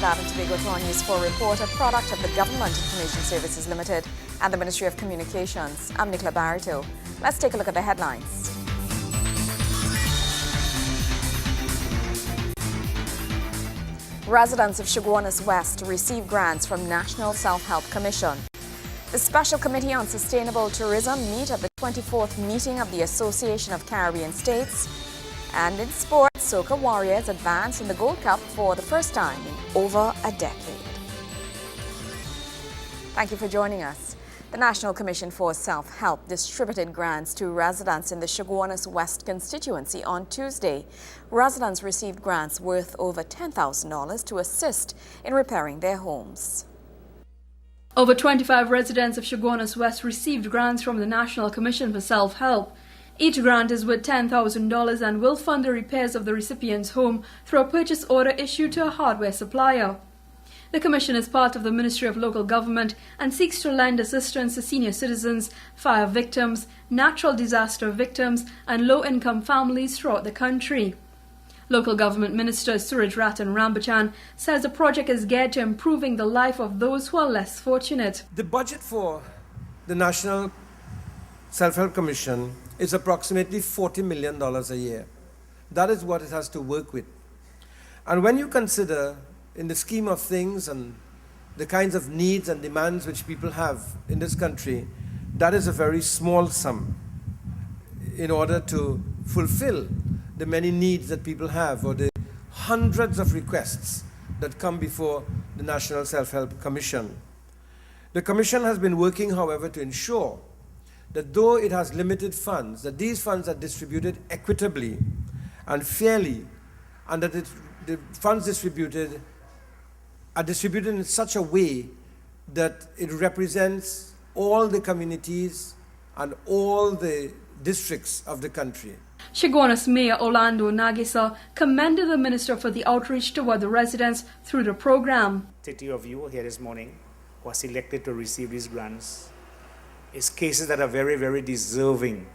Trinidad and Tobago to our News 4 report, a product of the Government Information Services Limited and the Ministry of Communications. I'm Nicola Barito. Let's take a look at the headlines. Residents of Chaguanas West receive grants from National Self-Help Commission. The Special Committee on Sustainable Tourism meet at the 24th meeting of the Association of Caribbean States. And in sports, Soca Warriors advance in the Gold Cup for the first time in over a decade. Thank you for joining us. The National Commission for Self-Help distributed grants to residents in the Chaguanas West constituency on Tuesday. Residents received grants worth over $10,000 to assist in repairing their homes. Over 25 residents of Chaguanas West received grants from the National Commission for Self-Help. Each grant is worth $10,000 and will fund the repairs of the recipient's home through a purchase order issued to a hardware supplier. The commission is part of the Ministry of Local Government and seeks to lend assistance to senior citizens, fire victims, natural disaster victims, and low-income families throughout the country. Local Government Minister Suraj Ratan Rambachan says the project is geared to improving the life of those who are less fortunate. The budget for the National Self-Help Commission is approximately $40 million a year. That is what it has to work with. And when you consider, in the scheme of things and the kinds of needs and demands which people have in this country, that is a very small sum in order to fulfill the many needs that people have or the hundreds of requests that come before the National Self-Help Commission. The Commission has been working, however, to ensure that though it has limited funds, that these funds are distributed equitably and fairly, and that the funds distributed are distributed in such a way that it represents all the communities and all the districts of the country. Chaguanas Mayor Orlando Nagisa commended the Minister for the outreach toward the residents through the program. 30 of you here this morning who are selected to receive these grants. It's cases that are very, very deserving.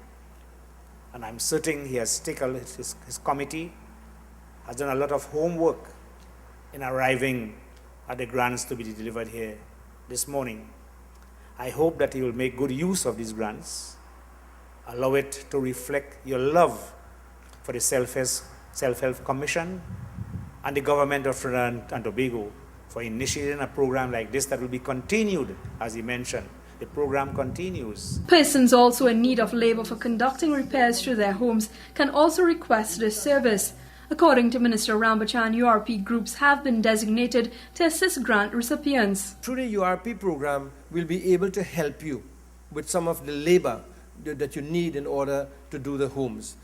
And I'm certain he has taken his committee, has done a lot of homework in arriving at the grants to be delivered here this morning. I hope that he will make good use of these grants, allow it to reflect your love for the Self-Help Commission and the government of Trinidad and Tobago for initiating a program like this that will be continued, as he mentioned. The program continues. Persons also in need of labor for conducting repairs to their homes can also request this service. According to Minister Rambachan, URP groups have been designated to assist grant recipients. Through the URP program, we'll be able to help you with some of the labor that you need in order to do the homes.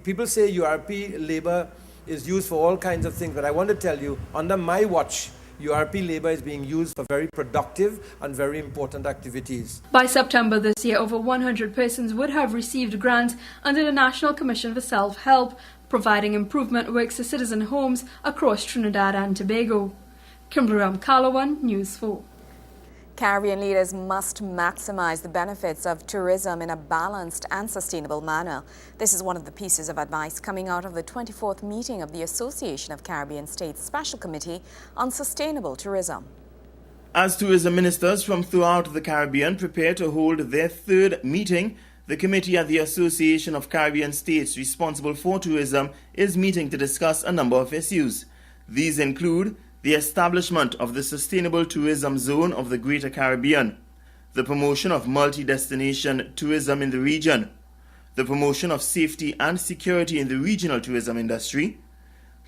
People say URP labor is used for all kinds of things, but I want to tell you, under my watch, URP labor is being used for very productive and very important activities. By September this year, over 100 persons would have received grants under the National Commission for Self-Help, providing improvement works to citizen homes across Trinidad and Tobago. Kimberly Ramkalawan, News 4. Caribbean leaders must maximize the benefits of tourism in a balanced and sustainable manner. This is one of the pieces of advice coming out of the 24th meeting of the Association of Caribbean States Special Committee on Sustainable Tourism. As tourism ministers from throughout the Caribbean prepare to hold their third meeting, the committee at the Association of Caribbean States responsible for tourism is meeting to discuss a number of issues. These include the establishment of the Sustainable Tourism Zone of the Greater Caribbean, the promotion of multi-destination tourism in the region, the promotion of safety and security in the regional tourism industry,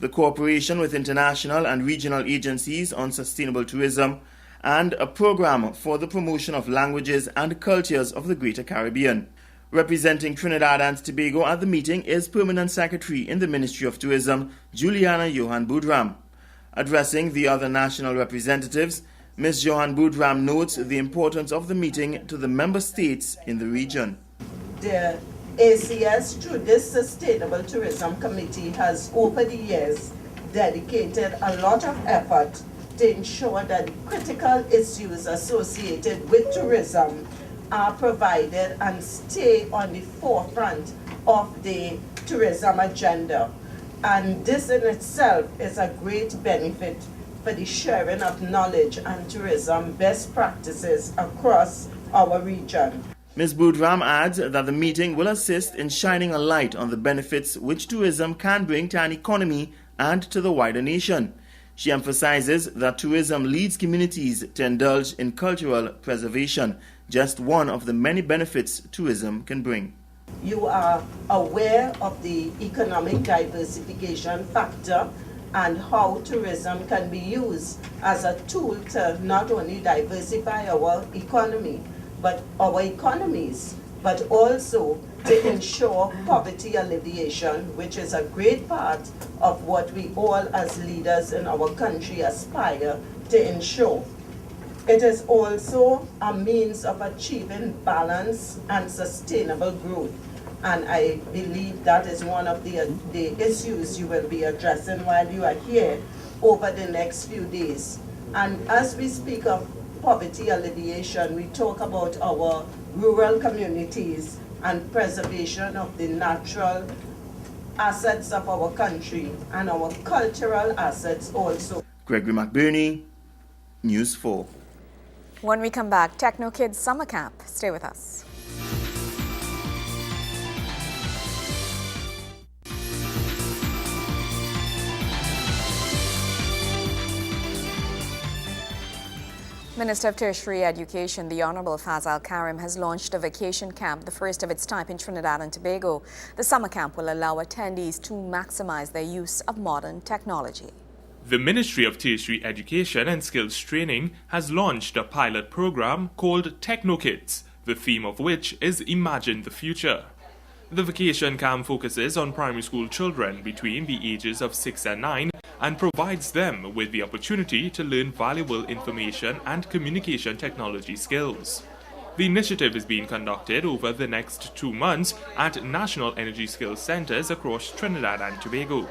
the cooperation with international and regional agencies on sustainable tourism, and a program for the promotion of languages and cultures of the Greater Caribbean. Representing Trinidad and Tobago at the meeting is Permanent Secretary in the Ministry of Tourism, Juliana Johan Boudram. Addressing the other national representatives, Ms. Johan Boudram notes the importance of the meeting to the member states in the region. The ACS, through this Sustainable Tourism Committee, has over the years dedicated a lot of effort to ensure that critical issues associated with tourism are provided and stay on the forefront of the tourism agenda. And this in itself is a great benefit for the sharing of knowledge and tourism best practices across our region. Ms. Boudram adds that the meeting will assist in shining a light on the benefits which tourism can bring to an economy and to the wider nation. She emphasizes that tourism leads communities to indulge in cultural preservation, just one of the many benefits tourism can bring. You are aware of the economic diversification factor and how tourism can be used as a tool to not only diversify our economy, but our economies, but also to ensure poverty alleviation, which is a great part of what we all as leaders in our country aspire to ensure. It is also a means of achieving balance and sustainable growth. And I believe that is one of the issues you will be addressing while you are here over the next few days. And as we speak of poverty alleviation, we talk about our rural communities and preservation of the natural assets of our country and our cultural assets also. Gregory McBurney, News 4. When we come back, Techno Kids Summer Camp. Stay with us. Minister of Tertiary Education, the Honourable Fazal Karim, has launched a vacation camp, the first of its type in Trinidad and Tobago. The summer camp will allow attendees to maximize their use of modern technology. The Ministry of Tertiary Education and Skills Training has launched a pilot program called Techno Kids, the theme of which is Imagine the Future. The vacation camp focuses on primary school children between the ages of 6 and 9 and provides them with the opportunity to learn valuable information and communication technology skills. The initiative is being conducted over the next 2 months at National Energy Skills Centres across Trinidad and Tobago.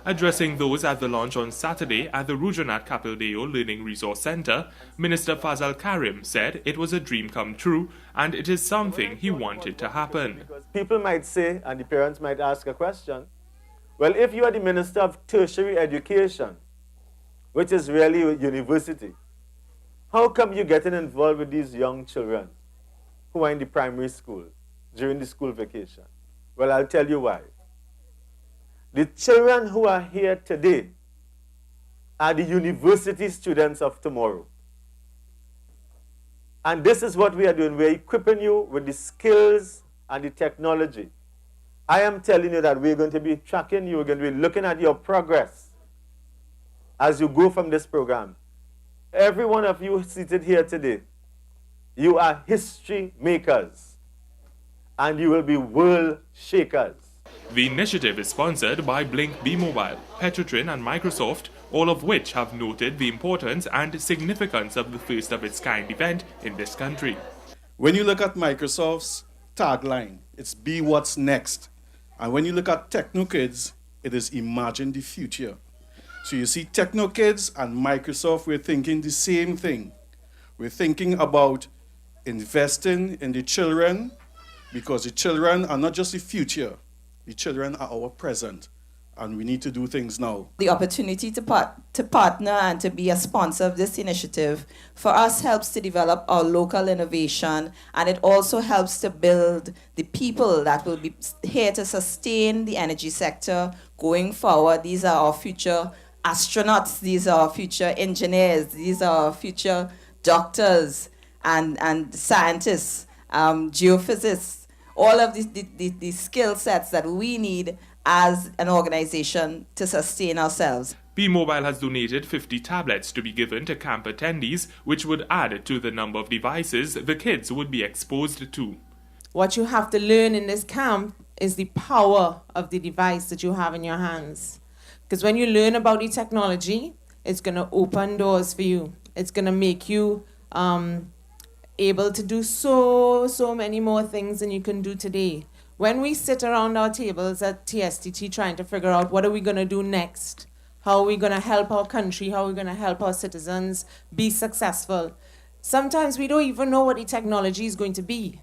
Addressing those at the launch on Saturday at the Rujunat Capildeo Learning Resource Centre, Minister Fazal Karim said it was a dream come true and it is something he wanted to happen. Because people might say, and the parents might ask a question, well, if you are the Minister of Tertiary Education, which is really a university, how come you're getting involved with these young children who are in the primary school during the school vacation? Well, I'll tell you why. The children who are here today are the university students of tomorrow. And this is what we are doing. We're equipping you with the skills and the technology. I am telling you that we're going to be tracking you, we're going to be looking at your progress as you go from this program. Every one of you seated here today, you are history makers and you will be world shakers. The initiative is sponsored by Blink B-Mobile, Petrotrin and Microsoft, all of which have noted the importance and significance of the first of its kind event in this country. When you look at Microsoft's tagline, it's Be What's Next. And when you look at Techno Kids, it is Imagine the Future. So you see Techno Kids and Microsoft, we're thinking the same thing. We're thinking about investing in the children because the children are not just the future. The children are our present, and we need to do things now. The opportunity to partner and to be a sponsor of this initiative for us helps to develop our local innovation, and it also helps to build the people that will be here to sustain the energy sector going forward. These are our future astronauts, these are our future engineers, these are our future doctors and scientists, geophysicists. All of the skill sets that we need as an organization to sustain ourselves. B-Mobile has donated 50 tablets to be given to camp attendees, which would add to the number of devices the kids would be exposed to. What you have to learn in this camp is the power of the device that you have in your hands. Because when you learn about the technology, it's going to open doors for you. It's going to make you able to do so many more things than you can do today. When we sit around our tables at TSTT trying to figure out what are we going to do next, how are we going to help our country, how are we going to help our citizens be successful, sometimes we don't even know what the technology is going to be.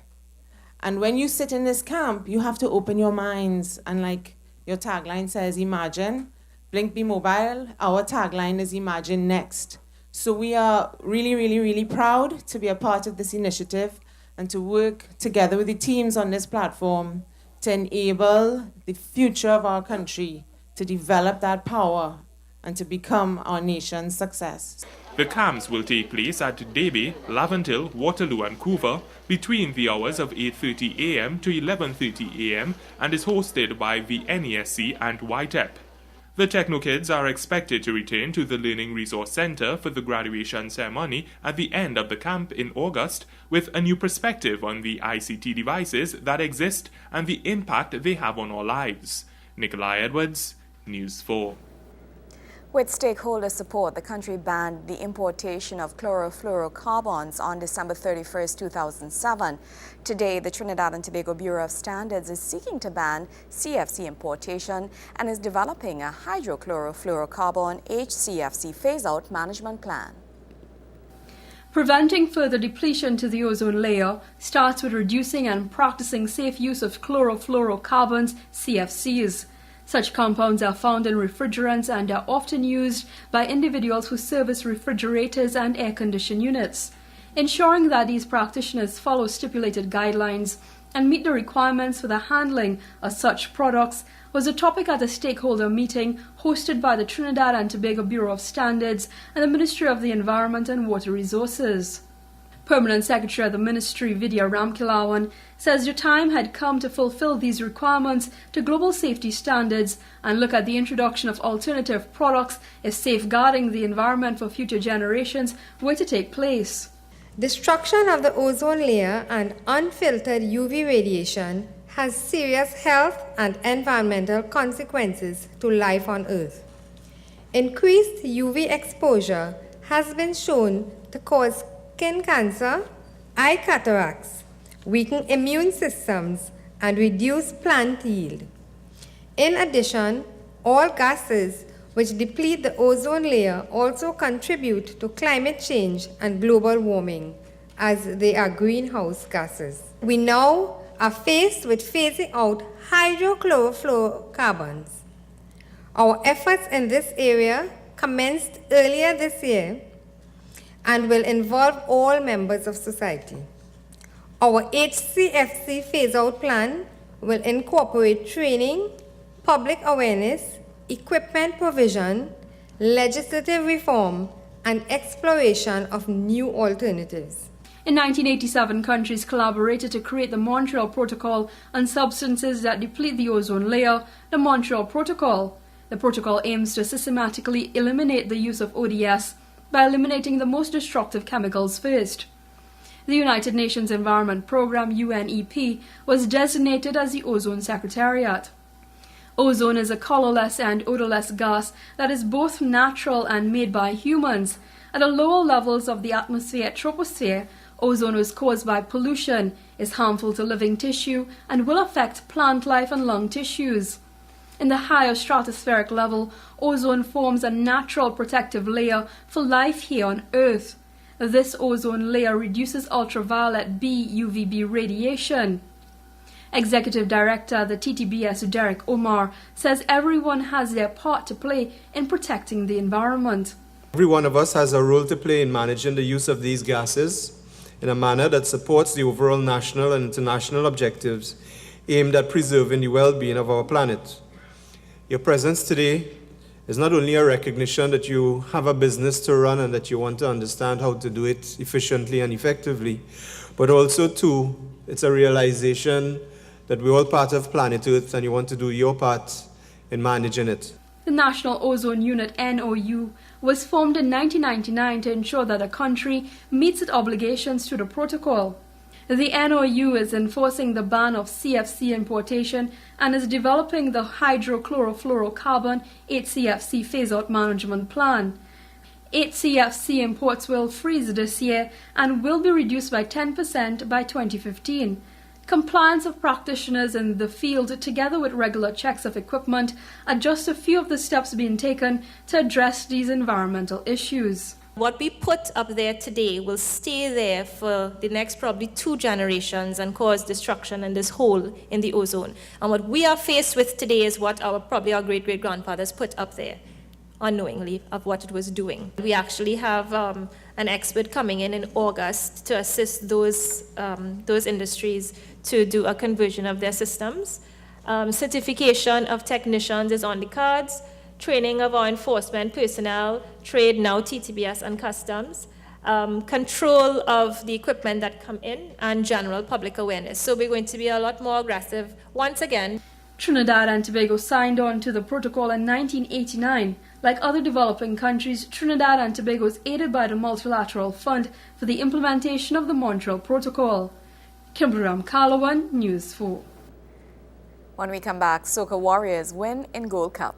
And when you sit in this camp, you have to open your minds and, like your tagline says, imagine, Blinkby Mobile, our tagline is Imagine Next. So we are really, really, really proud to be a part of this initiative and to work together with the teams on this platform to enable the future of our country to develop that power and to become our nation's success. The camps will take place at Debe, Laventille, Waterloo and Couva between the hours of 8:30 a.m. to 11:30 a.m. and is hosted by the NESC and YTEP. The TechnoKids are expected to return to the Learning Resource Center for the graduation ceremony at the end of the camp in August with a new perspective on the ICT devices that exist and the impact they have on our lives. Nikolai Edwards, News 4. With stakeholder support, the country banned the importation of chlorofluorocarbons on December 31, 2007. Today, the Trinidad and Tobago Bureau of Standards is seeking to ban CFC importation and is developing a hydrochlorofluorocarbon HCFC phase-out management plan. Preventing further depletion to the ozone layer starts with reducing and practicing safe use of chlorofluorocarbons, CFCs. Such compounds are found in refrigerants and are often used by individuals who service refrigerators and air-conditioned units. Ensuring that these practitioners follow stipulated guidelines and meet the requirements for the handling of such products was a topic at a stakeholder meeting hosted by the Trinidad and Tobago Bureau of Standards and the Ministry of the Environment and Water Resources. Permanent Secretary of the Ministry, Vidya Ramkilawan, says the time had come to fulfill these requirements to global safety standards and look at the introduction of alternative products if safeguarding the environment for future generations were to take place. Destruction of the ozone layer and unfiltered UV radiation has serious health and environmental consequences to life on Earth. Increased UV exposure has been shown to cause skin cancer, eye cataracts, weaken immune systems, and reduce plant yield. In addition, all gases which deplete the ozone layer also contribute to climate change and global warming, as they are greenhouse gases. We now are faced with phasing out hydrochlorofluorocarbons. Our efforts in this area commenced earlier this year and will involve all members of society. Our HCFC phase-out plan will incorporate training, public awareness, equipment provision, legislative reform, and exploration of new alternatives. In 1987, countries collaborated to create the Montreal Protocol on substances that deplete the ozone layer, the Montreal Protocol. The protocol aims to systematically eliminate the use of ODS by eliminating the most destructive chemicals first. The United Nations Environment Programme, UNEP, was designated as the Ozone Secretariat. Ozone is a colorless and odorless gas that is both natural and made by humans. At the lower levels of the atmosphere, troposphere, ozone is caused by pollution, is harmful to living tissue, and will affect plant life and lung tissues. In the higher stratospheric level, ozone forms a natural protective layer for life here on Earth. This ozone layer reduces ultraviolet B UVB radiation. Executive Director of the TTBS, Derek Omar, says everyone has their part to play in protecting the environment. Every one of us has a role to play in managing the use of these gases in a manner that supports the overall national and international objectives aimed at preserving the well-being of our planet. Your presence today is not only a recognition that you have a business to run and that you want to understand how to do it efficiently and effectively, but also, too, it's a realization that we're all part of planet Earth and you want to do your part in managing it. The National Ozone Unit, NOU, was formed in 1999 to ensure that a country meets its obligations to the protocol. The NOU is enforcing the ban of CFC importation and is developing the hydrochlorofluorocarbon HCFC phase-out management plan. HCFC imports will freeze this year and will be reduced by 10% by 2015. Compliance of practitioners in the field, together with regular checks of equipment, are just a few of the steps being taken to address these environmental issues. What we put up there today will stay there for the next probably 2 generations and cause destruction in this hole in the ozone. And what we are faced with today is what probably our great-great-grandfathers put up there, unknowingly, of what it was doing. We actually have an expert coming in August to assist those industries to do a conversion of their systems. Certification of technicians is on the cards. Training of our enforcement personnel, trade now, TTBS and customs, control of the equipment that come in, and general public awareness. So we're going to be a lot more aggressive once again. Trinidad and Tobago signed on to the protocol in 1989. Like other developing countries, Trinidad and Tobago is aided by the Multilateral Fund for the implementation of the Montreal Protocol. Kimberly Ramkalawan, News 4. When we come back, Soca Warriors win in Gold Cup.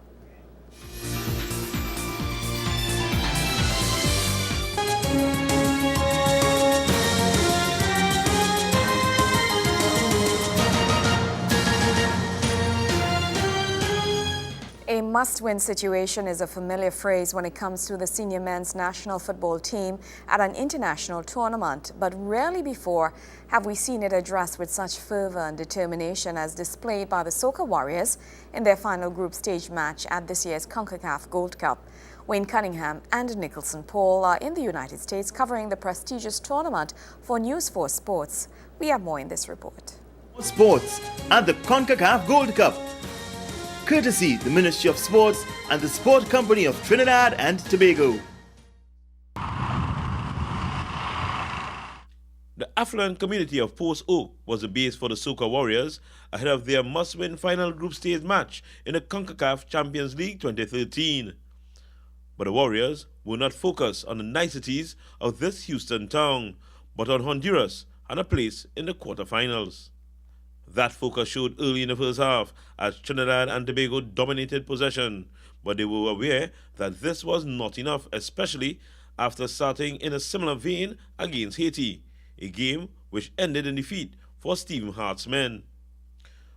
A must-win situation is a familiar phrase when it comes to the senior men's national football team at an international tournament, but rarely before have we seen it addressed with such fervor and determination as displayed by the Soca Warriors in their final group stage match at this year's CONCACAF Gold Cup. Wayne Cunningham and Nicholson Paul are in the United States covering the prestigious tournament for News 4 Sports. We have more in this report. Sports at the CONCACAF Gold Cup. Courtesy the Ministry of Sports and the Sport Company of Trinidad and Tobago. The affluent community of Post Oak was the base for the Soca Warriors ahead of their must-win final group stage match in the CONCACAF Champions League 2013. But the Warriors were not focused on the niceties of this Houston town, but on Honduras and a place in the quarterfinals. That focus showed early in the first half as Trinidad and Tobago dominated possession, but they were aware that this was not enough, especially after starting in a similar vein against Haiti, a game which ended in defeat for Stephen Hart's men.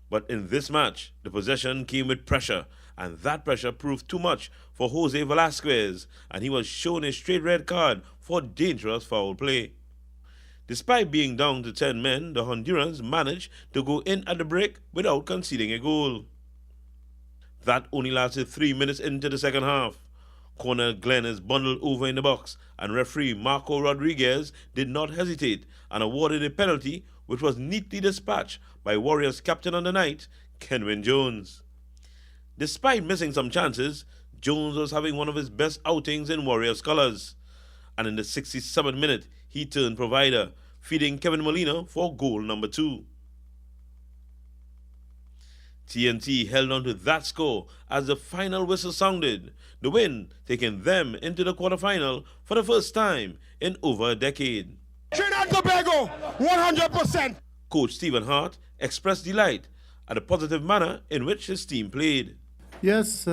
But in this match, the possession came with pressure, and that pressure proved too much for Jose Velasquez, and he was shown a straight red card for dangerous foul play. Despite being down to 10 men, the Hondurans managed to go in at the break without conceding a goal. That only lasted 3 minutes into the second half. Cornel Glenn is bundled over in the box, and referee Marco Rodriguez did not hesitate and awarded a penalty which was neatly dispatched by Warriors captain on the night, Kenwin Jones. Despite missing some chances, Jones was having one of his best outings in Warriors colours, and in the 67th minute, he turned provider, feeding Kevin Molina for goal number 2. TNT held on to that score as the final whistle sounded, the win taking them into the quarterfinal for the first time in over a decade. Trinidad Tobago, 100%! Coach Stephen Hart expressed delight at the positive manner in which his team played. Yes, we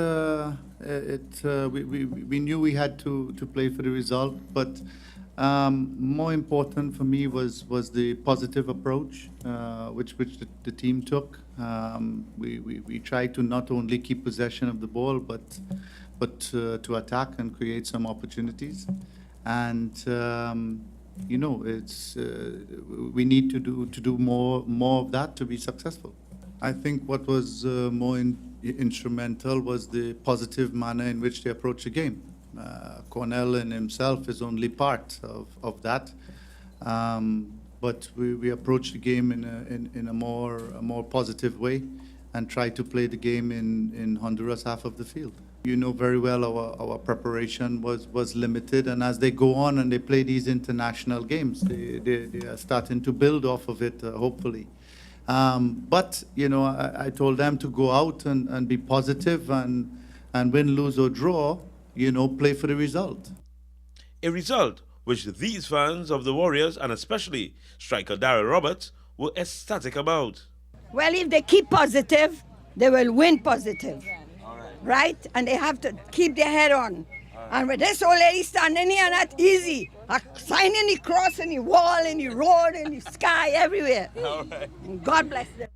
knew we had to play for the result, but more important for me was the positive approach which the team took. We tried to not only keep possession of the ball, but to attack and create some opportunities. And it's we need to do more of that to be successful. I think what was more instrumental was the positive manner in which they approached the game. Cornell in himself is only part of that, but we approached the game in a more positive way and tried to play the game in Honduras half of the field. You know very well our preparation was limited, and as they go on and they play these international games, they are starting to build off of it, hopefully. But I told them to go out and be positive and win, lose or draw. Play for the result. A result which these fans of the Warriors, and especially striker Darryl Roberts, were ecstatic about. Well, if they keep positive, they will win positive. Right? And they have to keep their head on. And with this old lady standing here, not easy. A sign in the cross, in the wall, in the road, in the sky, everywhere. All right. And God bless them.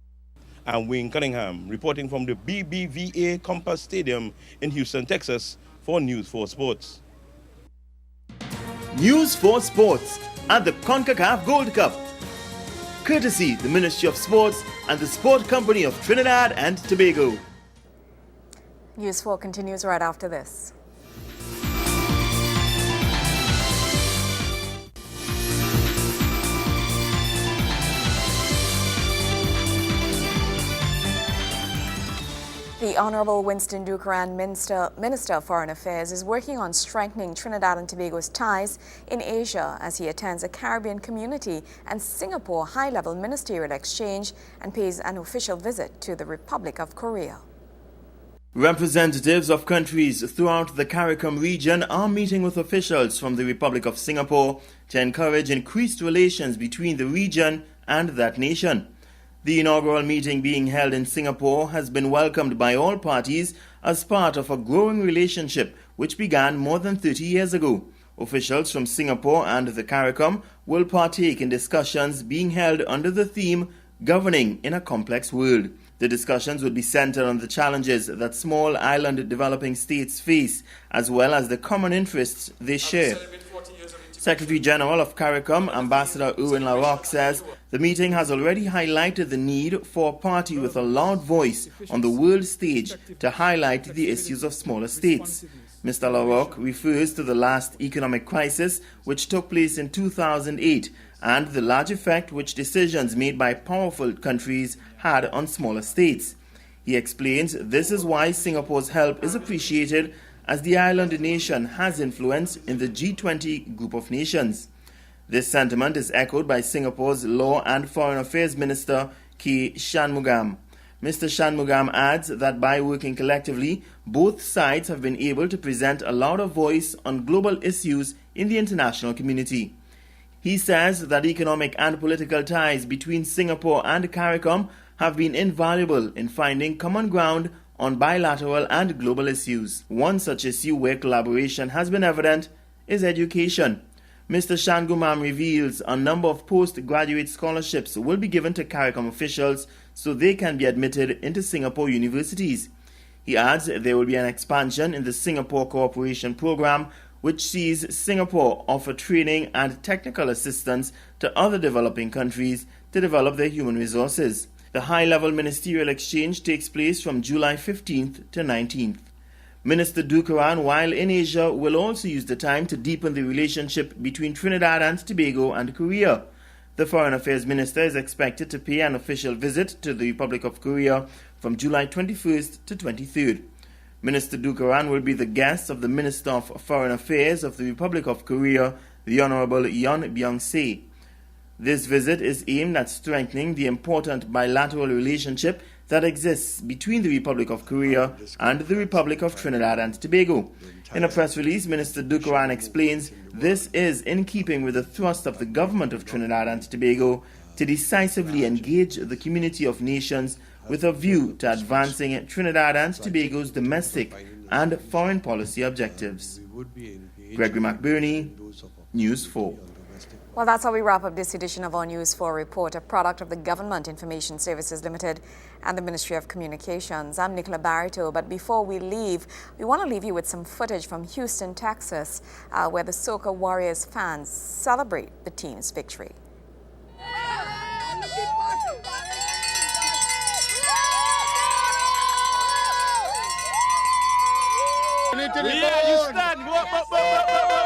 I'm Wayne Cunningham, reporting from the BBVA Compass Stadium in Houston, Texas, for News 4 Sports. News for Sports at the CONCACAF Gold Cup. Courtesy the Ministry of Sports and the Sport Company of Trinidad and Tobago. News 4 continues right after this. The Honorable Winston Dukeran, Minister of Foreign Affairs, is working on strengthening Trinidad and Tobago's ties in Asia as he attends a Caribbean Community and Singapore high-level ministerial exchange and pays an official visit to the Republic of Korea. Representatives of countries throughout the CARICOM region are meeting with officials from the Republic of Singapore to encourage increased relations between the region and that nation. The inaugural meeting being held in Singapore has been welcomed by all parties as part of a growing relationship which began more than 30 years ago. Officials from Singapore and the CARICOM will partake in discussions being held under the theme Governing in a Complex World. The discussions would be centered on the challenges that small island developing states face as well as the common interests they share. Secretary General of CARICOM, Ambassador Erwin LaRocque, says the meeting has already highlighted the need for a party with a loud voice on the world stage to highlight the issues of smaller states. Mr. LaRocque refers to the last economic crisis which took place in 2008 and the large effect which decisions made by powerful countries had on smaller states. He explains this is why Singapore's help is appreciated as the island nation has influence in the G20 group of nations. This sentiment is echoed by Singapore's Law and Foreign Affairs Minister K. Shanmugam. Mr. Shanmugam adds that by working collectively, both sides have been able to present a louder voice on global issues in the international community. He says that economic and political ties between Singapore and CARICOM have been invaluable in finding common ground on bilateral and global issues. One such issue where collaboration has been evident is education. Mr. Shanmugam reveals a number of postgraduate scholarships will be given to CARICOM officials so they can be admitted into Singapore universities. He adds there will be an expansion in the Singapore Cooperation Program which sees Singapore offer training and technical assistance to other developing countries to develop their human resources. The high-level ministerial exchange takes place from July 15th to 19th. Minister Dukeran, while in Asia, will also use the time to deepen the relationship between Trinidad and Tobago and Korea. The Foreign Affairs Minister is expected to pay an official visit to the Republic of Korea from July 21st to 23rd. Minister Dukeran will be the guest of the Minister of Foreign Affairs of the Republic of Korea, the Honorable Yeon Byung-se. This visit is aimed at strengthening the important bilateral relationship that exists between the Republic of Korea and the Republic of Trinidad and Tobago. In a press release, Minister Dukeran explains this is in keeping with the thrust of the government of Trinidad and Tobago to decisively engage the community of nations with a view to advancing Trinidad and Tobago's domestic and foreign policy objectives. Gregory McBurney, News 4. Well, that's how we wrap up this edition of our News 4 report, a product of the Government Information Services Limited and the Ministry of Communications. I'm Nicola Barito, but before we leave, we want to leave you with some footage from Houston, Texas, where the Soca Warriors fans celebrate the team's victory. You stand.